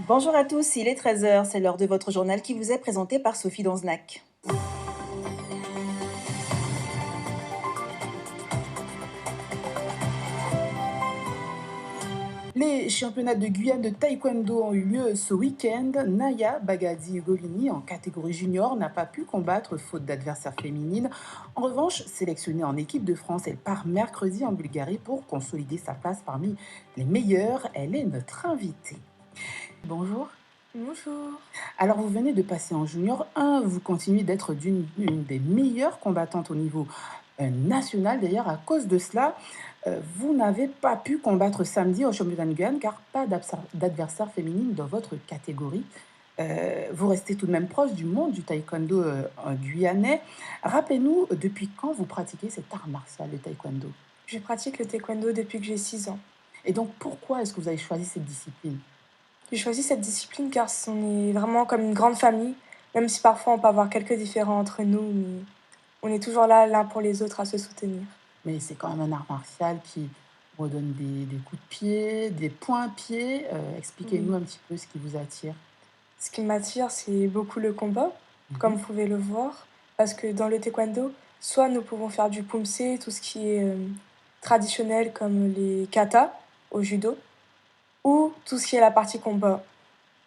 Bonjour à tous, il est 13 heures. C'est l'heure de votre journal qui vous est présenté par Sophie Danzenac. Les championnats de Guyane de taekwondo ont eu lieu ce week-end. Naya Bagadi Golini, en catégorie junior, n'a pas pu combattre faute d'adversaire féminine. En revanche, sélectionnée en équipe de France, elle part mercredi en Bulgarie pour consolider sa place parmi les meilleures. Elle est notre invitée. Bonjour. Bonjour. Alors, vous venez de passer en junior 1, vous continuez d'être une des meilleures combattantes au niveau national. D'ailleurs, à cause de cela, vous n'avez pas pu combattre samedi au championnat de Guyane car pas d'adversaire féminine dans votre catégorie. Vous restez tout de même proche du monde du taekwondo en guyanais. Rappelez-nous, depuis quand vous pratiquez cet art martial, le taekwondo? Je pratique le taekwondo depuis que j'ai 6 ans. Et donc, pourquoi est-ce que vous avez choisi cette discipline? J'ai choisi cette discipline car on est vraiment comme une grande famille, même si parfois on peut avoir quelques différends entre nous, mais on est toujours là l'un pour les autres à se soutenir. Mais c'est quand même un art martial qui redonne des coups de pied, des poings-pieds. Expliquez-nous Oui. un petit peu ce qui vous attire. Ce qui m'attire, c'est beaucoup le combat, comme Mhm. vous pouvez le voir, parce que dans le taekwondo, soit nous pouvons faire du pumse, tout ce qui est traditionnel comme les katas au judo, ou tout ce qui est la partie combat,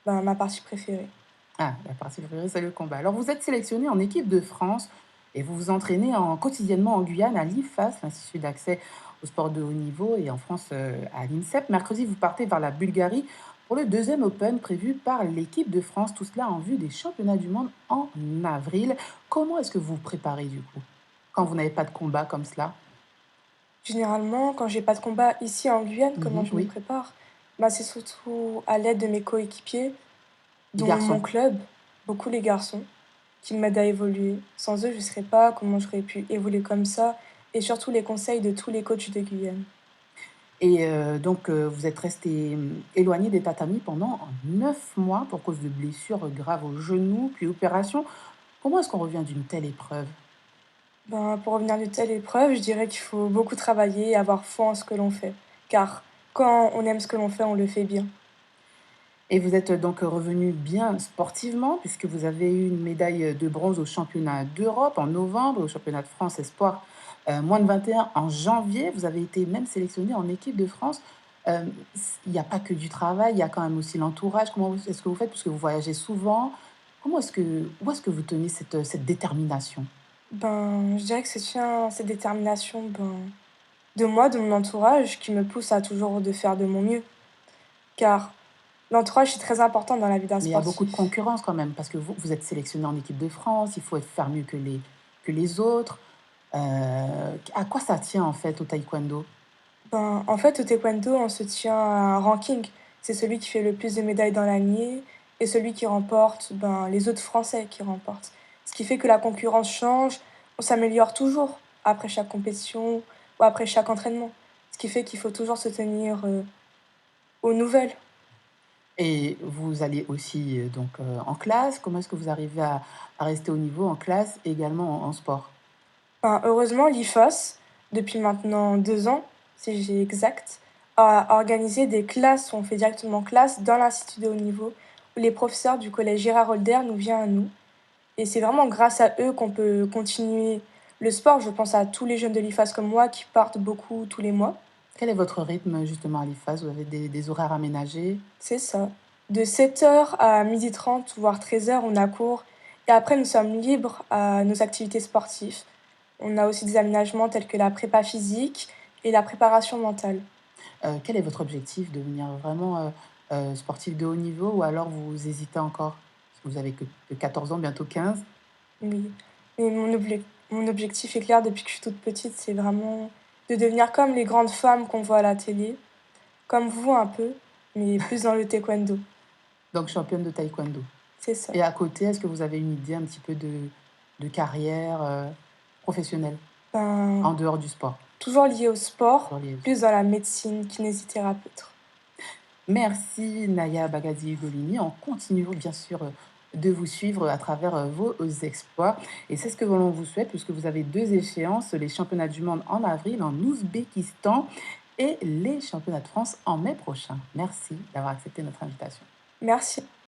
ma partie préférée. Ah, la partie préférée, c'est le combat. Alors, vous êtes sélectionné en équipe de France et vous vous entraînez quotidiennement en Guyane à l'IFAS, l'Institut d'accès au sport de haut niveau, et en France à l'INSEP. Mercredi, vous partez vers la Bulgarie pour le deuxième Open prévu par l'équipe de France. Tout cela en vue des championnats du monde en avril. Comment est-ce que vous vous préparez du coup quand vous n'avez pas de combat comme cela? Généralement, quand j'ai pas de combat ici en Guyane, comment Mhm, je me oui, prépare? C'est surtout à l'aide de mes coéquipiers, les dont mon garçons. club, beaucoup les garçons, qui m'aident à évoluer. Sans eux, je ne serais pas comment j'aurais pu évoluer comme ça, et surtout les conseils de tous les coachs de Guyane. Et donc, vous êtes resté éloigné des tatamis pendant 9 mois pour cause de blessures graves au genou, puis opération. Comment est-ce qu'on revient d'une telle épreuve? Pour revenir d'une telle épreuve, je dirais qu'il faut beaucoup travailler et avoir foi en ce que l'on fait. Car quand on aime ce que l'on fait, on le fait bien. Et vous êtes donc revenu bien sportivement puisque vous avez eu une médaille de bronze au championnat d'Europe en novembre, au championnat de France espoir, moins de 21 en janvier. Vous avez été même sélectionné en équipe de France. Il n'y a pas que du travail, il y a quand même aussi l'entourage. Comment est-ce que vous faites? Puisque vous voyagez souvent. Où est-ce que vous tenez cette détermination? Je dirais que c'est tient cette détermination, de moi, de mon entourage, qui me pousse à toujours de faire de mon mieux. Car l'entourage est très important dans la vie d'un Mais il y a beaucoup de sportif. concurrence quand même, parce que vous êtes sélectionné en équipe de France, il faut faire mieux que les autres. À quoi ça tient en fait au taekwondo? En fait, au taekwondo, on se tient à un ranking. C'est celui qui fait le plus de médailles dans l'année et celui qui remporte, les autres Français qui remportent. Ce qui fait que la concurrence change, on s'améliore toujours après chaque compétition ou après chaque entraînement. Ce qui fait qu'il faut toujours se tenir aux nouvelles. Et vous allez aussi en classe. Comment est-ce que vous arrivez à rester au niveau en classe, également en sport? Heureusement, l'IFOS, depuis maintenant 2 ans, si j'ai exact, a organisé des classes où on fait directement classe dans l'institut de haut niveau, où les professeurs du collège Gérard Holder nous viennent à nous. Et c'est vraiment grâce à eux qu'on peut continuer le sport. Je pense à tous les jeunes de l'IFAS comme moi qui partent beaucoup tous les mois. Quel est votre rythme justement à l'IFAS? Vous avez des horaires aménagés? C'est ça. De 7 heures à 12h30, voire 13 heures, on a cours. Et après, nous sommes libres à nos activités sportives. On a aussi des aménagements tels que la prépa physique et la préparation mentale. Quel est votre objectif? Devenir vraiment sportif de haut niveau ou alors vous hésitez encore? Parce que vous avez que 14 ans, bientôt 15. Oui. Et mon objectif est clair depuis que je suis toute petite, c'est vraiment de devenir comme les grandes femmes qu'on voit à la télé, comme vous un peu, mais plus dans le taekwondo. Donc championne de taekwondo. C'est ça. Et à côté, est-ce que vous avez une idée un petit peu de carrière professionnelle en Ben, dehors du sport? toujours lié au sport, Sur les plus dans la médecine, kinésithérapeute. Merci Naya Bagadi Golini. On continue bien sûr de vous suivre à travers vos exploits. Et c'est ce que l'on vous souhaite puisque vous avez deux échéances, les championnats du monde en avril en Ouzbékistan et les championnats de France en mai prochain. Merci d'avoir accepté notre invitation. Merci.